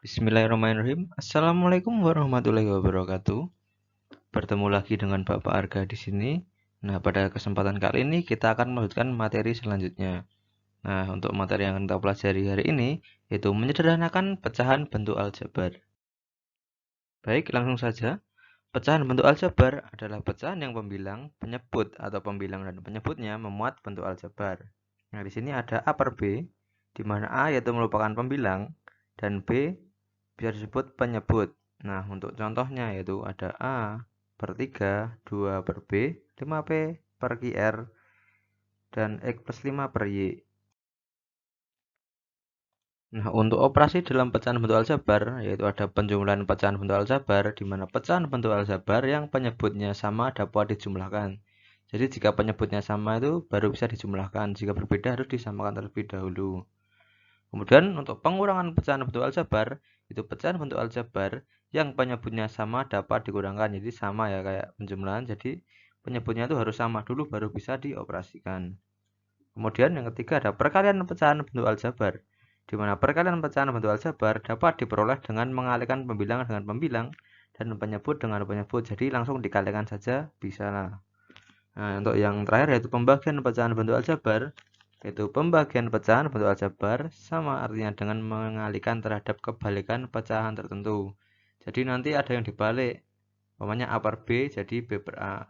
Bismillahirrahmanirrahim. Assalamualaikum warahmatullahi wabarakatuh. Bertemu lagi dengan Bapak Arga di sini. Nah, pada kesempatan kali ini kita akan melanjutkan materi selanjutnya. Nah, untuk materi yang akan kita pelajari hari ini yaitu menyederhanakan pecahan bentuk aljabar. Baik, langsung saja. Pecahan bentuk aljabar adalah pecahan yang pembilang, penyebut atau pembilang dan penyebutnya memuat bentuk aljabar. Nah, di sini ada A per B, di mana A yaitu merupakan pembilang dan B bisa disebut penyebut. Nah, untuk contohnya yaitu ada A per 3, 2 per B, 5P per QR, dan X plus 5 per Y. Nah, untuk operasi dalam pecahan bentuk aljabar, yaitu ada penjumlahan pecahan bentuk aljabar, di mana pecahan bentuk aljabar yang penyebutnya sama dapat dijumlahkan. Jadi, jika penyebutnya sama itu baru bisa dijumlahkan. Jika berbeda harus disamakan terlebih dahulu. Kemudian untuk pengurangan pecahan bentuk aljabar, itu pecahan bentuk aljabar yang penyebutnya sama dapat dikurangkan. Jadi sama ya kayak penjumlahan. Jadi penyebutnya itu harus sama dulu baru bisa dioperasikan. Kemudian yang ketiga ada perkalian pecahan bentuk aljabar. Di mana perkalian pecahan bentuk aljabar dapat diperoleh dengan mengalihkan pembilang dengan pembilang dan penyebut dengan penyebut. Jadi langsung dikalikan saja bisa. Nah, untuk yang terakhir yaitu pembagian pecahan bentuk aljabar. Yaitu pembagian pecahan bentuk aljabar sama artinya dengan mengalihkan terhadap kebalikan pecahan tertentu. Jadi nanti ada yang dibalik. Umpamanya A per B jadi B per A.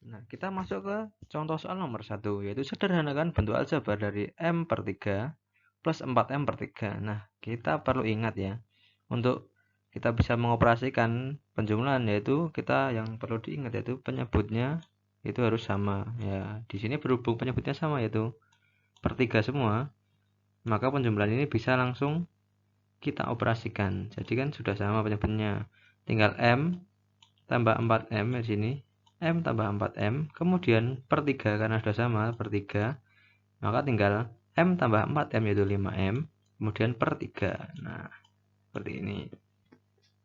Nah, kita masuk ke contoh soal nomor 1, yaitu sederhanakan bentuk aljabar dari M per 3 plus 4M per 3. Nah, kita perlu ingat ya, untuk kita bisa mengoperasikan penjumlahan yaitu kita yang perlu diingat yaitu penyebutnya itu harus sama. Ya, di sini berhubung penyebutnya sama yaitu per 3 semua, maka penjumlahan ini bisa langsung kita operasikan. Jadi kan sudah sama penyebutnya. Tinggal M tambah 4M di sini. M tambah 4M, kemudian per 3 karena sudah sama per 3, maka tinggal M tambah 4M yaitu 5M, kemudian per 3. Nah, seperti ini.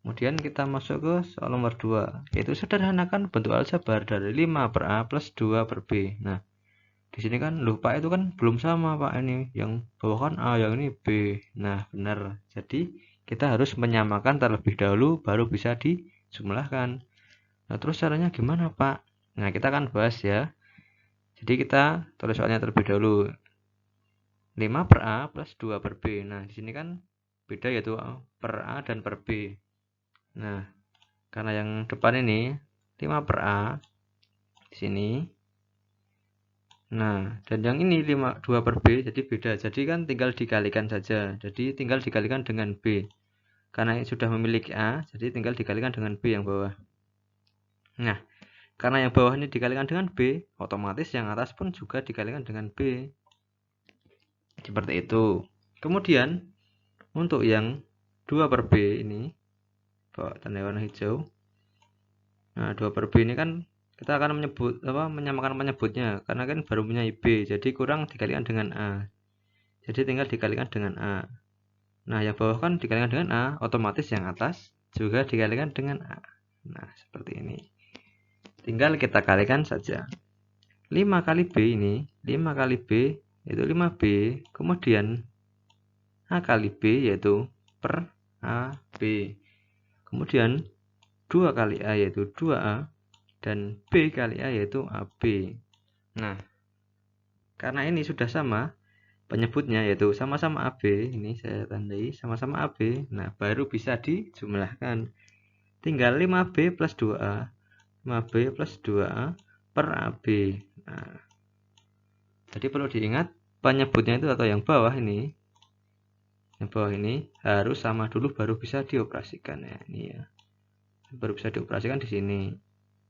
Kemudian kita masuk ke soal nomor 2, yaitu sederhanakan bentuk aljabar dari 5 per A plus 2 per B. Nah, di sini kan lupa itu kan belum sama Pak ini. Yang bawah kan A, yang ini B. Nah, benar. Jadi, kita harus menyamakan terlebih dahulu baru bisa dijumlahkan. Nah, terus caranya gimana, Pak? Nah, kita akan bahas ya. Jadi, kita tulis soalnya terlebih dahulu. 5 per A plus 2 per B. Nah, di sini kan beda yaitu per A dan per B. Nah, karena yang depan ini 5 per A di sini. Nah, dan yang ini 2 per B jadi beda. Jadi kan tinggal dikalikan saja. Jadi tinggal dikalikan dengan B. Karena sudah memiliki A, jadi tinggal dikalikan dengan B yang bawah. Nah, karena yang bawah ini dikalikan dengan B, otomatis yang atas pun juga dikalikan dengan B. Seperti itu. Kemudian, untuk yang 2 per B ini, bawa tanda warna hijau. Nah, 2 per B ini kan kita akan menyamakan penyebutnya karena kan baru punya B, jadi kurang dikalikan dengan A. Jadi tinggal dikalikan dengan A. Nah, yang bawah kan dikalikan dengan A, otomatis yang atas juga dikalikan dengan A. Nah, seperti ini. Tinggal kita kalikan saja. 5 kali B ini, 5 kali B yaitu 5B, kemudian A kali B yaitu per AB. Kemudian 2 kali A yaitu 2A, dan B kali A yaitu AB. Nah, karena ini sudah sama penyebutnya yaitu sama-sama AB, ini saya tandai sama-sama AB. Nah, baru bisa dijumlahkan. Tinggal 5B plus 2A, 5B plus 2A per AB. Nah, jadi perlu diingat penyebutnya itu atau yang bawah ini, yang bawah ini harus sama dulu baru bisa dioperasikan ya. Ini ya, baru bisa dioperasikan di sini.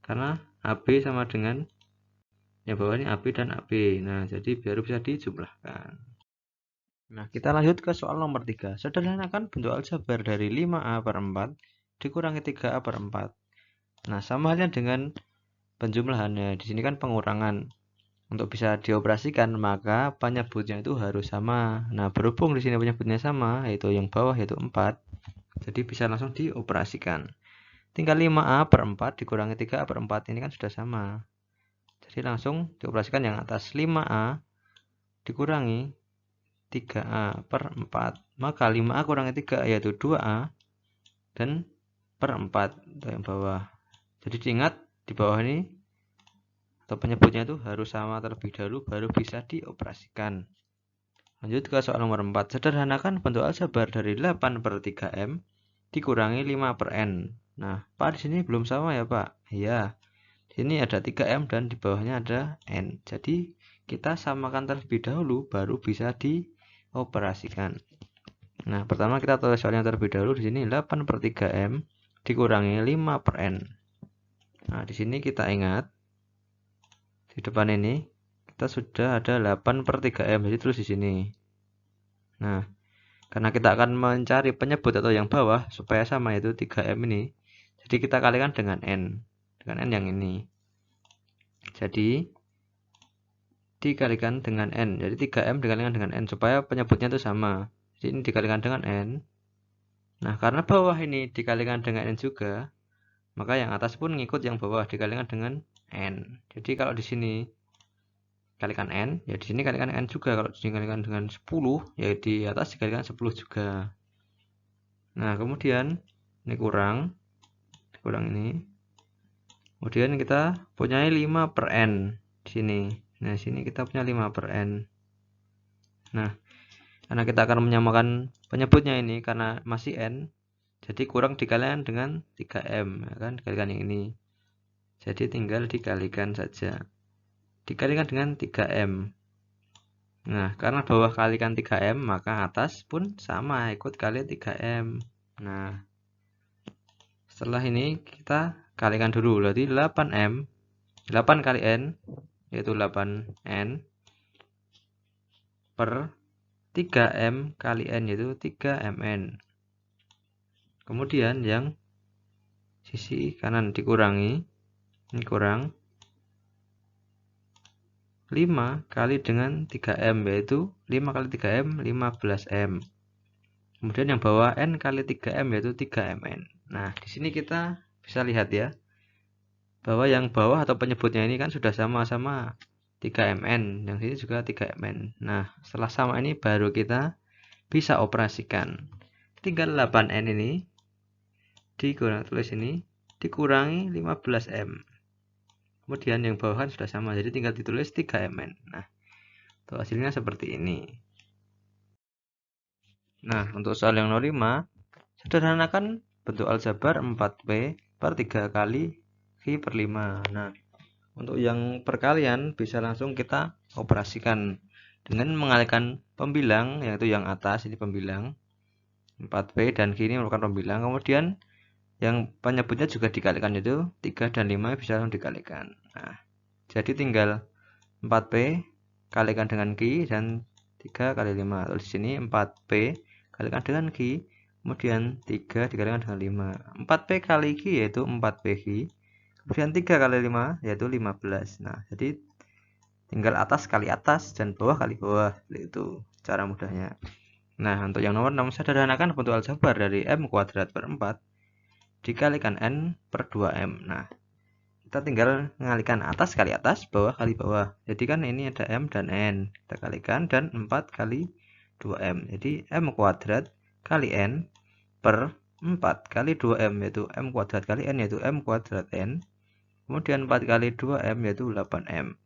Karena AB sama dengan yang bawah ini AB dan AB. Nah, jadi baru bisa dijumlahkan. Nah, kita lanjut ke soal nomor 3. Sederhanakan bentuk aljabar dari 5A per 4 dikurangi 3A per 4. Nah, sama halnya dengan penjumlahannya. Di sini kan pengurangan. Untuk bisa dioperasikan, maka penyebutnya itu harus sama. Nah, berhubung di sini penyebutnya sama, yaitu yang bawah yaitu 4. Jadi bisa langsung dioperasikan. Tinggal 5A per 4 dikurangi 3A per 4. Ini kan sudah sama. Jadi langsung dioperasikan yang atas 5A dikurangi 3A per 4. Maka 5A kurangi 3 yaitu 2A dan per 4 untuk yang bawah. Jadi diingat di bawah ini atau penyebutnya itu harus sama terlebih dahulu baru bisa dioperasikan. Lanjut ke soal nomor 4. Sederhanakan bentuk aljabar dari 8 per 3M dikurangi 5 per N. Nah, Pak di sini belum sama ya Pak? Iya. Di sini ada 3M dan di bawahnya ada N. Jadi kita samakan terlebih dahulu baru bisa dioperasikan. Nah, pertama kita tulis soalnya terlebih dahulu. Di sini 8 per 3M dikurangi 5 per N. Nah, di sini kita ingat di depan ini kita sudah ada 8 per 3M, jadi tulis di sini. Nah, karena kita akan mencari penyebut atau yang bawah supaya sama, yaitu 3M ini, jadi kita kalikan dengan N yang ini. Jadi dikalikan dengan N, jadi 3M dikalikan dengan N supaya penyebutnya itu sama. Jadi ini dikalikan dengan N. Nah, karena bawah ini dikalikan dengan N juga, maka yang atas pun ngikut yang bawah dikalikan dengan N. Jadi kalau di sini kalikan N, ya di sini kalikan N juga. Kalau di sini kalikan dengan 10, ya di atas dikalikan 10 juga. Nah, kemudian ini kurang ini. Kemudian kita punya 5 per N di sini. Nah, di sini kita punya 5 per N. Nah, karena kita akan menyamakan penyebutnya ini karena masih N, jadi kurang dikalikan dengan 3M, ya kan? Dikalikan yang ini. Jadi tinggal dikalikan saja. Dikalikan dengan 3M. Nah, karena bawah kalikan 3M, maka atas pun sama, ikut kali 3M. Nah, setelah ini kita kalikan dulu, berarti 8M, 8 kali N, yaitu 8N, per 3M kali N, yaitu 3MN. Kemudian yang sisi kanan dikurangi, ini kurang 5 kali dengan 3M, yaitu 5 kali 3M 15M. Kemudian yang bawah N kali 3M, yaitu 3MN. Nah, di sini kita bisa lihat ya, bahwa yang bawah atau penyebutnya ini kan sudah sama-sama 3MN, yang sini juga 3MN. Nah, setelah sama ini baru kita bisa operasikan. Tinggal 8N ini dikurang, tulis ini dikurangi 15M. Kemudian yang bawah kan sudah sama, jadi tinggal ditulis 3MN. Nah, untuk hasilnya seperti ini. Nah, untuk soal yang nomor 5, sederhanakan bentuk aljabar 4P per 3 kali Q per 5. Nah, untuk yang perkalian bisa langsung kita operasikan dengan mengalihkan pembilang, yaitu yang atas ini pembilang 4P dan Q ini merupakan pembilang. Kemudian yang penyebutnya juga dikalikan, itu 3 dan 5 bisa langsung dikalikan. Nah, jadi tinggal 4P kalikan dengan Q dan 3 kali 5. Tulis di sini 4P kalikan dengan Q, kemudian 3 dikalikan dengan 5. 4P kali Q yaitu 4PQ. Kemudian 3 kali 5 yaitu 15. Nah, jadi tinggal atas kali atas dan bawah kali bawah. Itu cara mudahnya. Nah, untuk yang nomor 6, sederhanakan bentuk aljabar dari M kuadrat per 4 dikalikan N per 2M. Nah, kita tinggal mengalihkan atas kali atas, bawah kali bawah. Jadi kan ini ada M dan N. Kita kalikan dan 4 kali 2M. Jadi M kuadrat kali N per 4 kali 2M, yaitu M kuadrat kali N, yaitu M kuadrat N. Kemudian 4 kali 2M, yaitu 8M.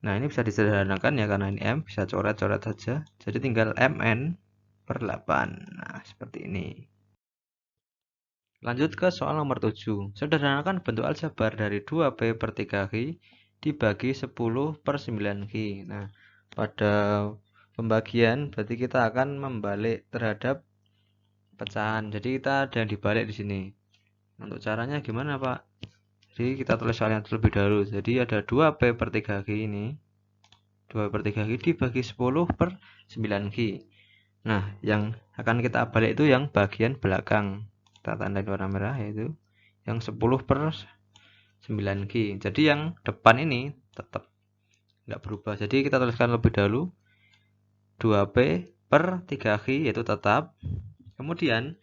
Nah, ini bisa disederhanakan ya, karena ini M bisa coret-coret saja. Jadi tinggal MN per 8. Nah, seperti ini. Lanjut ke soal nomor 7. Sederhanakan bentuk aljabar dari 2P per 3Q dibagi 10 per 9Q. Nah, pada pembagian berarti kita akan membalik terhadap pecahan. Jadi kita ada yang dibalik di sini. Untuk caranya gimana, Pak? Jadi kita tulis soalnya terlebih dahulu. Jadi ada 2P per 3Q ini. 2 per 3Q dibagi 10 per 9Q. Nah, yang akan kita balik itu yang bagian belakang. Kita tandain warna merah, yaitu yang 10 per 9Q. Jadi yang depan ini tetap nggak berubah. Jadi kita tuliskan lebih dahulu 2P per 3Q, yaitu tetap. Kemudian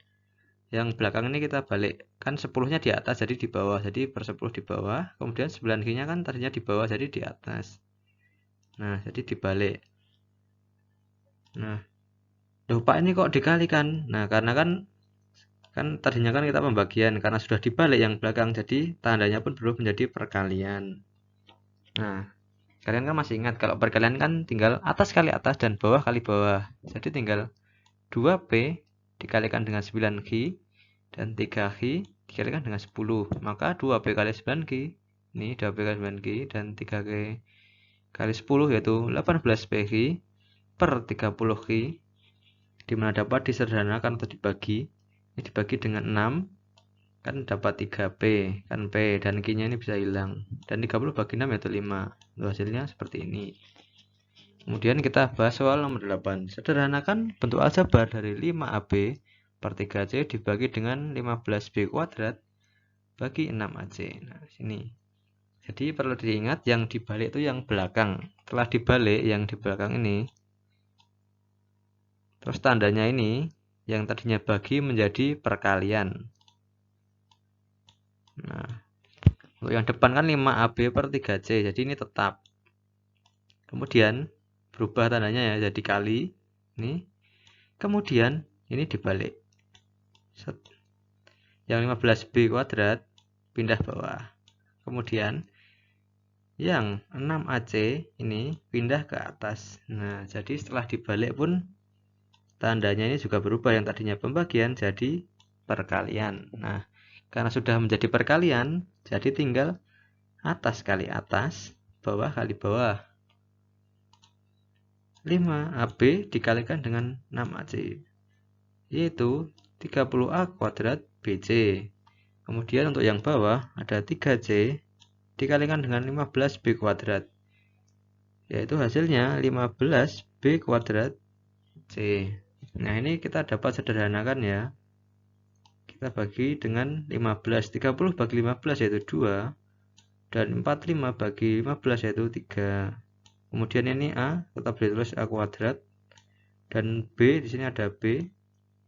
yang belakang ini kita balik. Kan 10-nya di atas, jadi di bawah. Jadi per 10 di bawah. Kemudian 9Q-nya kan tadinya di bawah, jadi di atas. Nah, jadi dibalik. Nah, Loh Pak, ini kok dikalikan? Nah, karena kan tadinya kan kita pembagian, karena sudah dibalik yang belakang, jadi tandanya pun berubah menjadi perkalian. Nah, kalian kan masih ingat kalau perkalian kan tinggal atas kali atas dan bawah kali bawah. Jadi tinggal 2P dikalikan dengan 9Q dan 3Q dikalikan dengan 10. Maka 2P kali 9Q, ini 2P kali 9Q dan 3Q kali 10 yaitu 18PQ per 30Q, dimana dapat disederhanakan atau dibagi. Ini dibagi dengan 6 kan dapat 3P kan P, dan Q nya ini bisa hilang, dan 30 bagi 6 yaitu 5. Hasilnya seperti ini. Kemudian kita bahas soal nomor 8. Sederhanakan bentuk aljabar dari 5AB per 3C dibagi dengan 15B kuadrat bagi 6AC. Nah, sini. Jadi perlu diingat yang dibalik itu yang belakang. Setelah dibalik yang di belakang ini, terus tandanya ini yang tadinya bagi menjadi perkalian. Nah, untuk yang depan kan 5AB per 3C, jadi ini tetap. Kemudian berubah tandanya ya, jadi kali ini. Kemudian ini dibalik. Yang 15B kuadrat pindah bawah. Kemudian yang 6AC ini pindah ke atas. Nah, jadi setelah dibalik pun tandanya ini juga berubah, yang tadinya pembagian jadi perkalian. Nah, karena sudah menjadi perkalian, jadi tinggal atas kali atas, bawah kali bawah. 5AB dikalikan dengan 6AC, yaitu 30A kuadrat BC. Kemudian untuk yang bawah ada 3C dikalikan dengan 15B kuadrat, yaitu hasilnya 15B kuadrat C. Nah, ini kita dapat sederhanakan ya. Kita bagi dengan 15. 30 bagi 15 yaitu 2. Dan 45 bagi 15 yaitu 3. Kemudian ini A tetap ditulis A kuadrat. Dan B di sini ada B.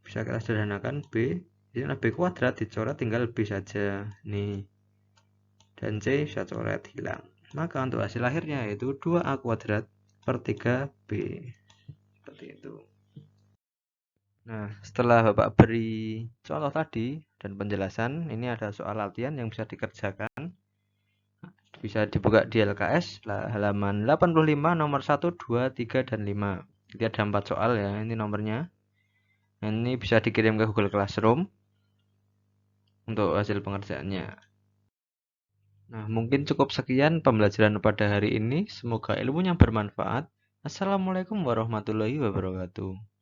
Bisa kita sederhanakan B. Di sini ada B kuadrat, dicoret tinggal B saja. Nih. Dan C bisa coret hilang. Maka untuk hasil akhirnya yaitu 2A kuadrat per 3B. Seperti itu. Nah, setelah Bapak beri contoh tadi dan penjelasan, ini ada soal latihan yang bisa dikerjakan. Bisa dibuka di LKS halaman 85 nomor 1, 2, 3, dan 5. Jadi ada 4 soal ya, ini nomornya. Nah, ini bisa dikirim ke Google Classroom untuk hasil pengerjaannya. Nah, mungkin cukup sekian pembelajaran pada hari ini. Semoga ilmunya bermanfaat. Assalamualaikum warahmatullahi wabarakatuh.